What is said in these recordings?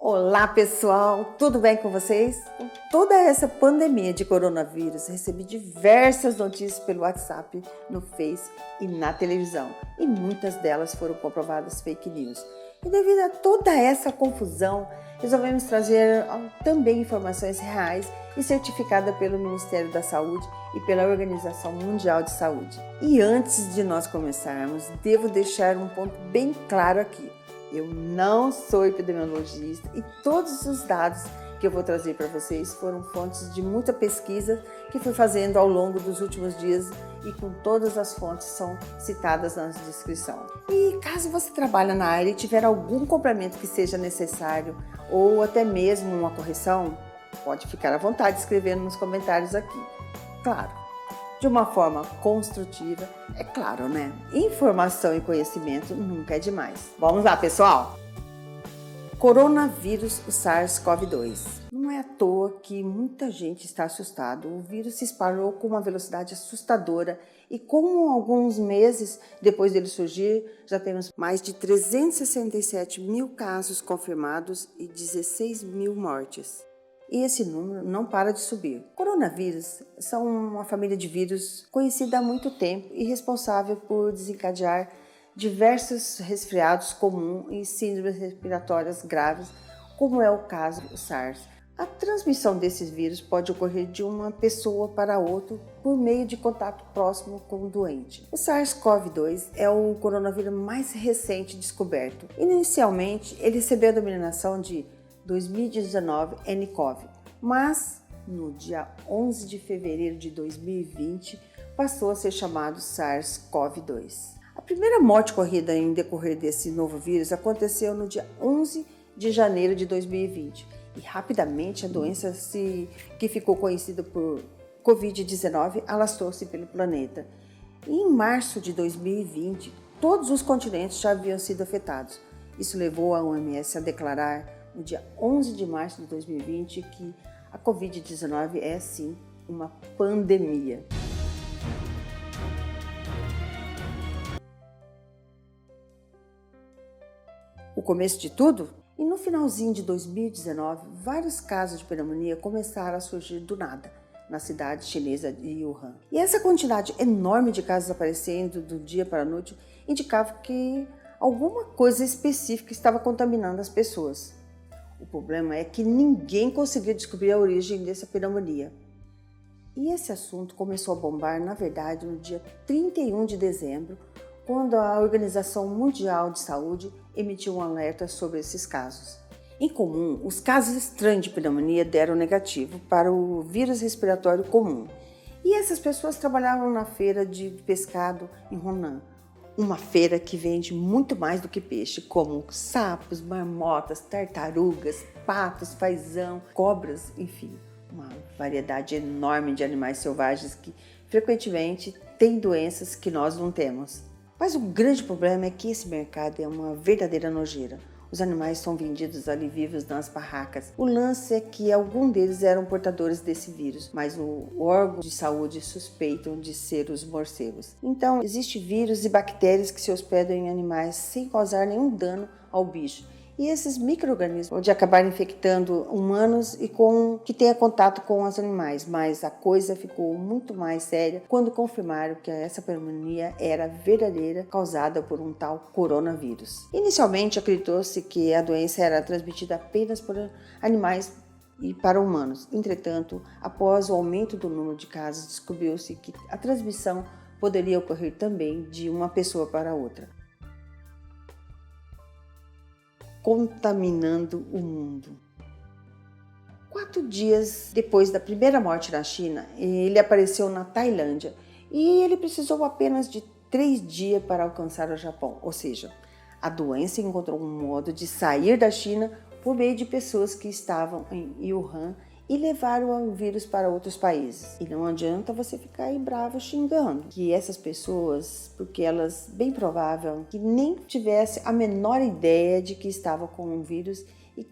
Olá pessoal, tudo bem com vocês? Com toda essa pandemia de coronavírus, recebi diversas notícias pelo WhatsApp, no Face e na televisão, e muitas delas foram comprovadas fake news. E devido a toda essa confusão, resolvemos trazer também informações reais e certificadas pelo Ministério da Saúde e pela Organização Mundial de Saúde. E antes de nós começarmos, devo deixar um ponto bem claro aqui. Eu não sou epidemiologista e todos os dados que eu vou trazer para vocês foram fontes de muita pesquisa que fui fazendo ao longo dos últimos dias e com todas as fontes são citadas na descrição. E caso você trabalhe na área e tiver algum complemento que seja necessário ou até mesmo uma correção, pode ficar à vontade escrevendo nos comentários aqui. Claro, de uma forma construtiva, é claro, né? Informação e conhecimento nunca é demais. Vamos lá, pessoal! Coronavírus, o SARS-CoV-2. Não é à toa que muita gente está assustada. O vírus se espalhou com uma velocidade assustadora e com alguns meses depois dele surgir, já temos mais de 367 mil casos confirmados e 16 mil mortes. E esse número não para de subir. Coronavírus são uma família de vírus conhecida há muito tempo e responsável por desencadear diversos resfriados comuns e síndromes respiratórias graves, como é o caso do SARS. A transmissão desses vírus pode ocorrer de uma pessoa para outra por meio de contato próximo com o doente. O SARS-CoV-2 é o coronavírus mais recente descoberto. Inicialmente, ele recebeu a denominação de 2019 nCoV, mas no dia 11 de fevereiro de 2020 passou a ser chamado SARS-CoV-2. A primeira morte ocorrida em decorrer desse novo vírus aconteceu no dia 11 de janeiro de 2020 e rapidamente a doença que ficou conhecida por Covid-19 alastrou-se pelo planeta. E em março de 2020, todos os continentes já haviam sido afetados. Isso levou a OMS a declarar no dia 11 de março de 2020 que a Covid-19 é sim uma pandemia. O começo de tudo? E no finalzinho de 2019, vários casos de pneumonia começaram a surgir do nada na cidade chinesa de Wuhan. E essa quantidade enorme de casos aparecendo do dia para a noite indicava que alguma coisa específica estava contaminando as pessoas. O problema é que ninguém conseguiu descobrir a origem dessa pneumonia. E esse assunto começou a bombar, na verdade, no dia 31 de dezembro, quando a Organização Mundial de Saúde emitiu um alerta sobre esses casos. Em comum, os casos estranhos de pneumonia deram negativo para o vírus respiratório comum. E essas pessoas trabalhavam na feira de pescado em Hunan. Uma feira que vende muito mais do que peixe, como sapos, marmotas, tartarugas, patos, fazão, cobras, enfim, uma variedade enorme de animais selvagens que frequentemente têm doenças que nós não temos. Mas o grande problema é que esse mercado é uma verdadeira nojeira. Os animais são vendidos ali vivos nas barracas. O lance é que alguns deles eram portadores desse vírus, mas o órgão de saúde suspeitam de ser os morcegos. Então, existem vírus e bactérias que se hospedam em animais sem causar nenhum dano ao bicho. E esses micro-organismos podem acabar infectando humanos e que tenha contato com os animais, mas a coisa ficou muito mais séria quando confirmaram que essa pneumonia era verdadeira, causada por um tal coronavírus. Inicialmente acreditou-se que a doença era transmitida apenas por animais e para humanos. Entretanto, após o aumento do número de casos, descobriu-se que a transmissão poderia ocorrer também de uma pessoa para outra, contaminando o mundo. 4 dias depois da primeira morte na China, ele apareceu na Tailândia e ele precisou apenas de 3 dias para alcançar o Japão, ou seja, a doença encontrou um modo de sair da China por meio de pessoas que estavam em Wuhan e levaram o vírus para outros países. E não adianta você ficar aí bravo xingando que essas pessoas, porque elas, bem provável, que nem tivesse a menor ideia de que estavam com um vírus e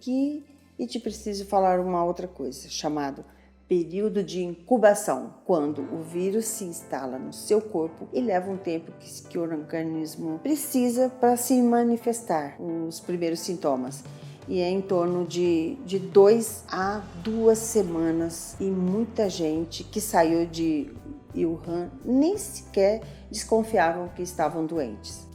te preciso falar uma outra coisa, chamado período de incubação, quando o vírus se instala no seu corpo e leva um tempo que o organismo precisa para se manifestar os primeiros sintomas. e é em torno de 2 a 2 semanas, e muita gente que saiu de Wuhan nem sequer desconfiavam que estavam doentes.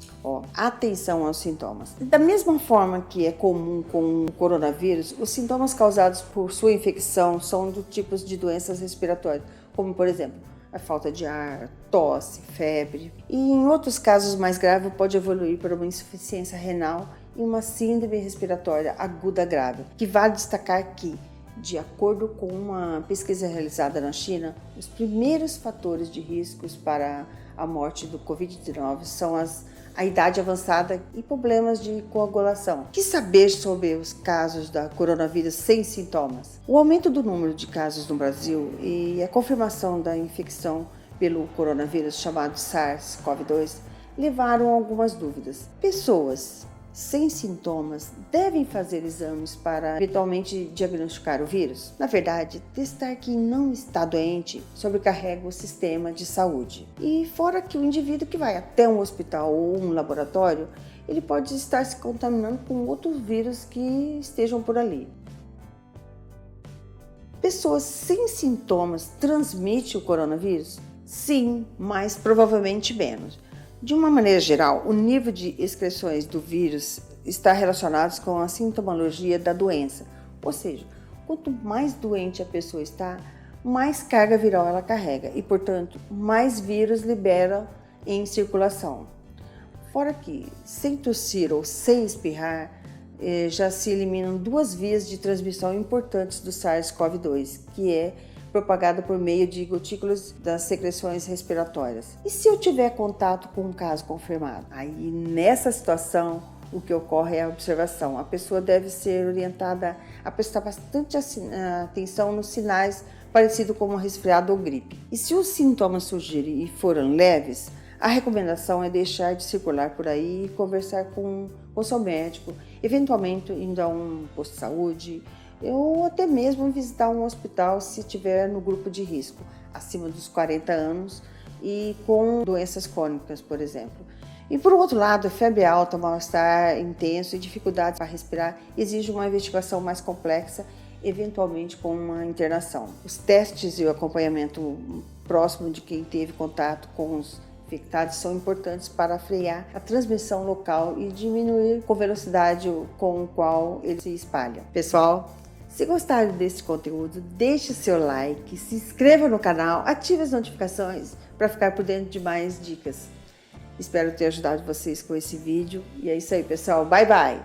Atenção aos sintomas. Da mesma forma que é comum com o coronavírus, os sintomas causados por sua infecção são do tipos de doenças respiratórias, como por exemplo, a falta de ar, tosse, febre. E em outros casos mais graves pode evoluir para uma insuficiência renal e uma síndrome respiratória aguda grave, que vale destacar que, de acordo com uma pesquisa realizada na China, os primeiros fatores de riscos para a morte do Covid-19 são a idade avançada e problemas de coagulação. Que saber sobre os casos da coronavírus sem sintomas? O aumento do número de casos no Brasil e a confirmação da infecção pelo coronavírus chamado SARS-CoV-2 levaram a algumas dúvidas. Pessoas sem sintomas devem fazer exames para eventualmente diagnosticar o vírus? Na verdade, testar quem não está doente sobrecarrega o sistema de saúde. E fora que o indivíduo que vai até um hospital ou um laboratório, ele pode estar se contaminando com outros vírus que estejam por ali. Pessoas sem sintomas transmitem o coronavírus? Sim, mas provavelmente menos. De uma maneira geral, o nível de excreções do vírus está relacionado com a sintomologia da doença. Ou seja, quanto mais doente a pessoa está, mais carga viral ela carrega e, portanto, mais vírus libera em circulação. Fora que, sem tossir ou sem espirrar, já se eliminam 2 vias de transmissão importantes do SARS-CoV-2, que é propagada por meio de gotículas das secreções respiratórias. E se eu tiver contato com um caso confirmado? Aí, nessa situação, o que ocorre é a observação. A pessoa deve ser orientada a prestar bastante atenção nos sinais parecidos com um resfriado ou gripe. E se os sintomas surgirem e forem leves, a recomendação é deixar de circular por aí e conversar com o seu médico, eventualmente indo a um posto de saúde, ou até mesmo visitar um hospital se estiver no grupo de risco, acima dos 40 anos e com doenças crônicas, por exemplo. E por outro lado, a febre alta, mal-estar intenso e dificuldades para respirar exige uma investigação mais complexa, eventualmente com uma internação. Os testes e o acompanhamento próximo de quem teve contato com os infectados são importantes para frear a transmissão local e diminuir com velocidade com o qual ele se espalha. Pessoal, se gostaram desse conteúdo, deixe seu like, se inscreva no canal, ative as notificações para ficar por dentro de mais dicas. Espero ter ajudado vocês com esse vídeo. E é isso aí, pessoal. Bye, bye!